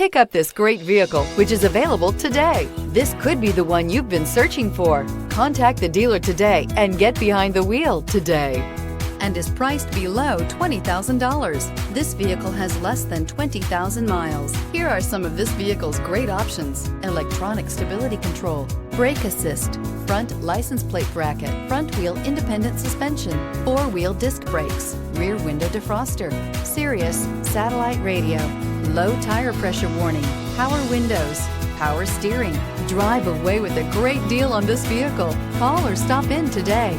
Pick up this great vehicle, which is available today. This could be the one you've been searching for. Contact the dealer today and get behind the wheel today. And is priced below $20,000. This vehicle has less than 20,000 miles. Here are some of this vehicle's great options: electronic stability control, brake assist, front license plate bracket, front wheel independent suspension, four-wheel disc brakes, rear window defroster, Sirius satellite radio, low tire pressure warning, power windows, power steering. Drive away with a great deal on this vehicle. Call or stop in today.